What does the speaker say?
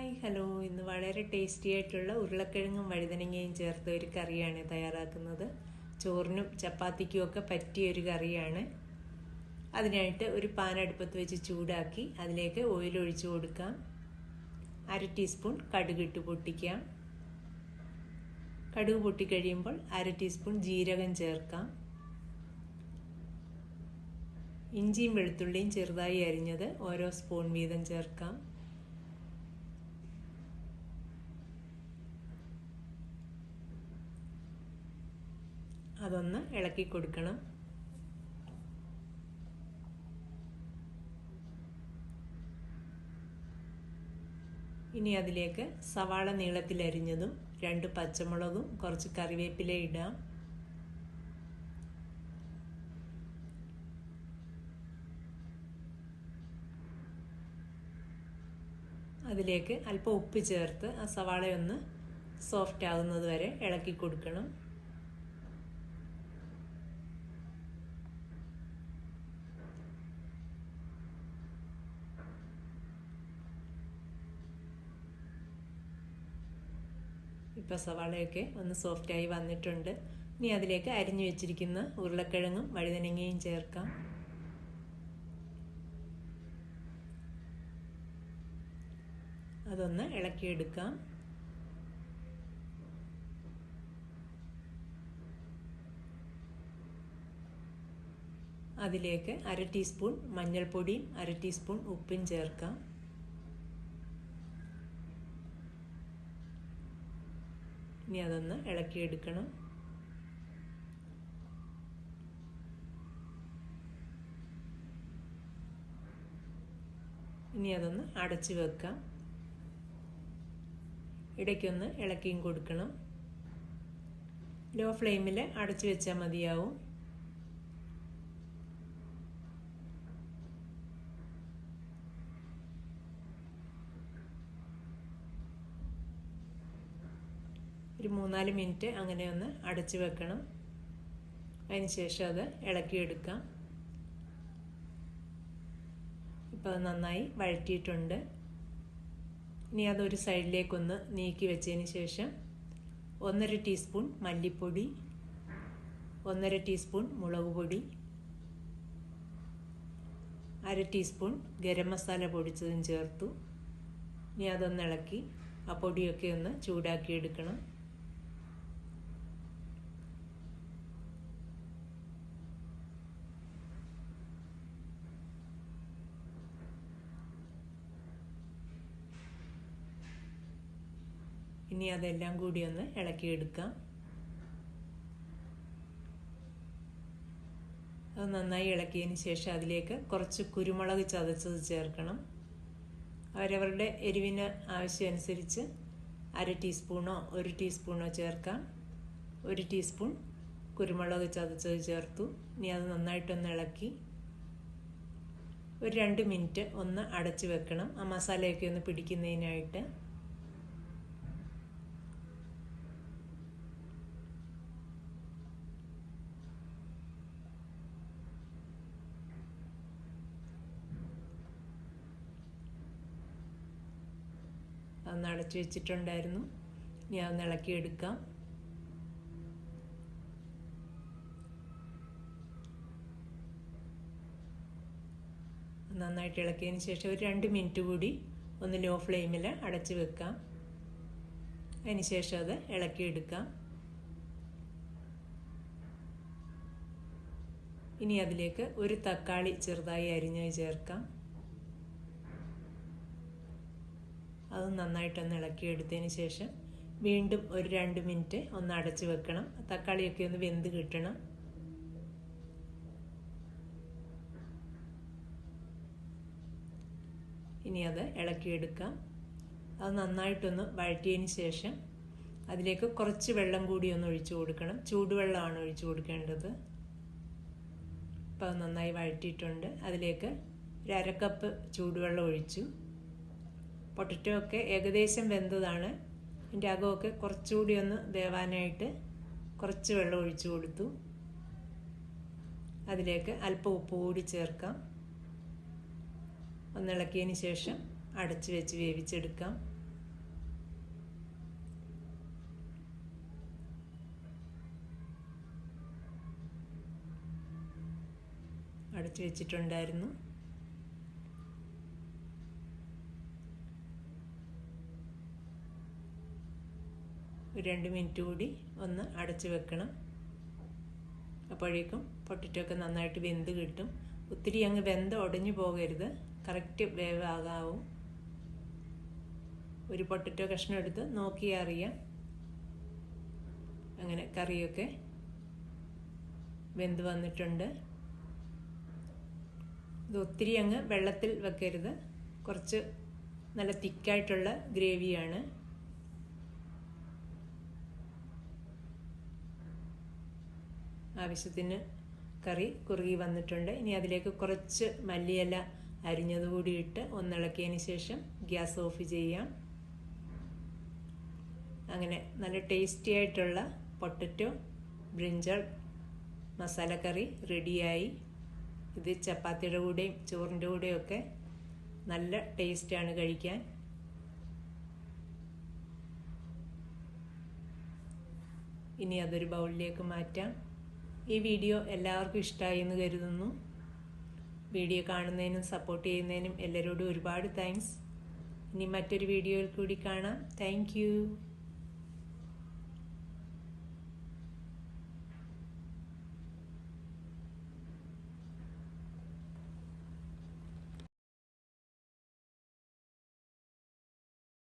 Hi hello, ഇന്ന് വളരെ tasty ആയിട്ടുള്ള ഉരുളക്കിഴങ്ങും വഴുതനങ്ങയും ചേർത്ത് ഒരു കറിയാണ് തയ്യാറാക്കുന്നത്. ചോറിനും ചപ്പാത്തിക്കും ഒക്കെ പറ്റിയ ഒരു കറിയാണ്. അതിനായിട്ട് ഒരു പാൻ അടുപ്പത്ത് വെച്ച് ചൂടാക്കി അതിലേക്ക് ഓയിൽ ഒഴിച്ചു കൊടുക്കാം. 1/2 ടീസ്പൂൺ കടുകിട്ട് പൊട്ടിക്കാം. കടുക് പൊട്ടിക്കഴിയുമ്പോൾ 1/2 ടീസ്പൂൺ ജീരകം ചേർക്കാം. ഇഞ്ചിയും വെളുത്തുള്ളിയും ചെറുതായി അരിഞ്ഞത് ഓരോ സ്പൂൺ വീതം ചേർക്കാം. അതൊന്ന് ഇളക്കി കൊടുക്കണം. ഇനി അതിലേക്ക് സവാള നീളത്തിൽ അരിഞ്ഞതും 2 പച്ചമുളകും കുറച്ച് കറിവേപ്പില ഇടാം. അതിലേക്ക് അല്പം ഉപ്പ് ചേർത്ത് ആ സവാളയൊന്ന് സോഫ്റ്റ് ആകുന്നത് വരെ ഇളക്കി കൊടുക്കണം. ഇപ്പോൾ സവാളയൊക്കെ ഒന്ന് സോഫ്റ്റായി വന്നിട്ടുണ്ട്. ഇനി അതിലേക്ക് അരിഞ്ഞു വെച്ചിരിക്കുന്ന ഉരുളക്കിഴങ്ങും വഴുതനങ്ങയും ചേർക്കാം. അതൊന്ന് ഇളക്കിയെടുക്കാം. അതിലേക്ക് 1/2 ടീസ്പൂൺ മഞ്ഞൾപ്പൊടിയും 1/2 ടീസ്പൂൺ ഉപ്പും ചേർക്കാം. ഇനി അതൊന്ന് ഇളക്കിയെടുക്കണം. ഇനി അതൊന്ന് അടച്ചു വെക്കാം. ഇടയ്ക്കൊന്ന് ഇളക്കിയും കൊടുക്കണം. ലോ ഫ്ലെയിമിൽ അടച്ചു വെച്ചാൽ മതിയാവും. ഒരു 3-4 മിനിറ്റ് അങ്ങനെ ഒന്ന് അടച്ചു വെക്കണം. അതിന് ശേഷം അത് ഇളക്കിയെടുക്കാം. ഇപ്പോൾ അത് നന്നായി വഴറ്റിയിട്ടുണ്ട്. ഇനി അതൊരു സൈഡിലേക്കൊന്ന് നീക്കി വെച്ചതിന് ശേഷം 1/2 ടീസ്പൂൺ മല്ലിപ്പൊടി, 1/2 ടീസ്പൂൺ മുളക് പൊടി, 1/2 ടീസ്പൂൺ ഗരം മസാല പൊടിച്ചതും ചേർത്തു. ഇനി അതൊന്ന് ഇളക്കി ആ പൊടിയൊക്കെ ഒന്ന് ചൂടാക്കിയെടുക്കണം. ഇനി അതെല്ലാം കൂടി ഒന്ന് ഇളക്കിയെടുക്കാം. അത് നന്നായി ഇളക്കിയതിന് ശേഷം അതിലേക്ക് കുറച്ച് കുരുമുളക് ചതച്ചത് ചേർക്കണം. അവരവരുടെ എരിവിന് ആവശ്യമനുസരിച്ച് 1/2 ടീസ്പൂണോ 1 ടീസ്പൂണോ ചേർക്കാം. 1 ടീസ്പൂൺ കുരുമുളക് ചതച്ചത് ചേർത്തു. ഇനി അത് നന്നായിട്ടൊന്ന് ഇളക്കി ഒരു 2 മിനിറ്റ് ഒന്ന് അടച്ചു വെക്കണം, ആ മസാലയൊക്കെ ഒന്ന് പിടിക്കുന്നതിനായിട്ട്. അതൊന്ന് അടച്ചു വെച്ചിട്ടുണ്ടായിരുന്നു. ഇനി അതൊന്ന് ഇളക്കിയെടുക്കാം. നന്നായിട്ട് ഇളക്കിയതിന് ശേഷം ഒരു 2 മിനിറ്റ് കൂടി ഒന്ന് ലോ ഫ്ലെയിമിൽ അടച്ചു വെക്കാം. അതിന് ശേഷം അത് ഇളക്കിയെടുക്കാം. ഇനി അതിലേക്ക് ഒരു തക്കാളി ചെറുതായി അരിഞ്ഞത് ചേർക്കാം. അത് നന്നായിട്ടൊന്ന് ഇളക്കിയെടുത്തതിന് ശേഷം വീണ്ടും ഒരു 2 മിനിറ്റ് ഒന്ന് അടച്ചു വെക്കണം. തക്കാളിയൊക്കെ ഒന്ന് വെന്ത് കിട്ടണം. ഇനി അത് ഇളക്കിയെടുക്കാം. അത് നന്നായിട്ടൊന്ന് വഴറ്റിയതിന് ശേഷം അതിലേക്ക് കുറച്ച് വെള്ളം കൂടി ഒന്ന് ഒഴിച്ചു കൊടുക്കണം. ചൂടുവെള്ളമാണ് ഒഴിച്ചു കൊടുക്കേണ്ടത്. അപ്പോൾ അത് നന്നായി വഴറ്റിയിട്ടുണ്ട്. അതിലേക്ക് ഒരു 1/2 കപ്പ് ചൂടുവെള്ളം ഒഴിച്ചു. പൊട്ടറ്റോ ഒക്കെ ഏകദേശം വെന്തതാണ്. അതിൻ്റെ അകമൊക്കെ കുറച്ചുകൂടി ഒന്ന് വേവാനായിട്ട് കുറച്ച് വെള്ളം ഒഴിച്ചു കൊടുത്തു. അതിലേക്ക് അല്പം ഉപ്പ് കൂടി ചേർക്കാം. ഒന്നിളക്കിയതിന് ശേഷം അടച്ചു വെച്ച് വേവിച്ചെടുക്കാം. അടച്ചു വെച്ചിട്ടുണ്ടായിരുന്നു. ഒരു 2 മിനിറ്റ് കൂടി ഒന്ന് അടച്ചു വെക്കണം. അപ്പോഴേക്കും പൊട്ടറ്റോ ഒക്കെ നന്നായിട്ട് വെന്ത് കിട്ടും. ഒത്തിരി അങ്ങ് വെന്ത് ഉടഞ്ഞു പോകരുത്, കറക്റ്റ് വേവാകാവും. ഒരു പൊട്ടറ്റോ കഷ്ണം എടുത്ത് നോക്കിയാൽ അറിയാം. അങ്ങനെ കറിയൊക്കെ വെന്ത് വന്നിട്ടുണ്ട്. ഇത് ഒത്തിരി അങ്ങ് വെള്ളത്തിൽ വെക്കരുത്, കുറച്ച് നല്ല തിക്കായിട്ടുള്ള ഗ്രേവിയാണ്. ആവശ്യത്തിന് കറി കുറുകി വന്നിട്ടുണ്ട്. ഇനി അതിലേക്ക് കുറച്ച് മല്ലിയില അരിഞ്ഞതുകൂടി ഇട്ട് ഒന്നിളക്കിയതിന് ശേഷം ഗ്യാസ് ഓഫ് ചെയ്യാം. അങ്ങനെ നല്ല ടേസ്റ്റി ആയിട്ടുള്ള പൊട്ടറ്റോ ബ്രിഞ്ചാൾ മസാലക്കറി റെഡിയായി. ഇത് ചപ്പാത്തിയുടെ കൂടെയും ചോറിൻ്റെ കൂടെയൊക്കെ നല്ല ടേസ്റ്റാണ് കഴിക്കാൻ. ഇനി അതൊരു ബൗളിലേക്ക് മാറ്റാം. ഈ വീഡിയോ എല്ലാവർക്കും ഇഷ്ടമായി എന്ന് കരുതുന്നു. വീഡിയോ കാണുന്നതിനും സപ്പോർട്ട് ചെയ്യുന്നതിനും എല്ലാവരോടും ഒരുപാട് താങ്ക്സ്. ഇനി മറ്റൊരു വീഡിയോയിൽ കൂടി കാണാം. Thank you.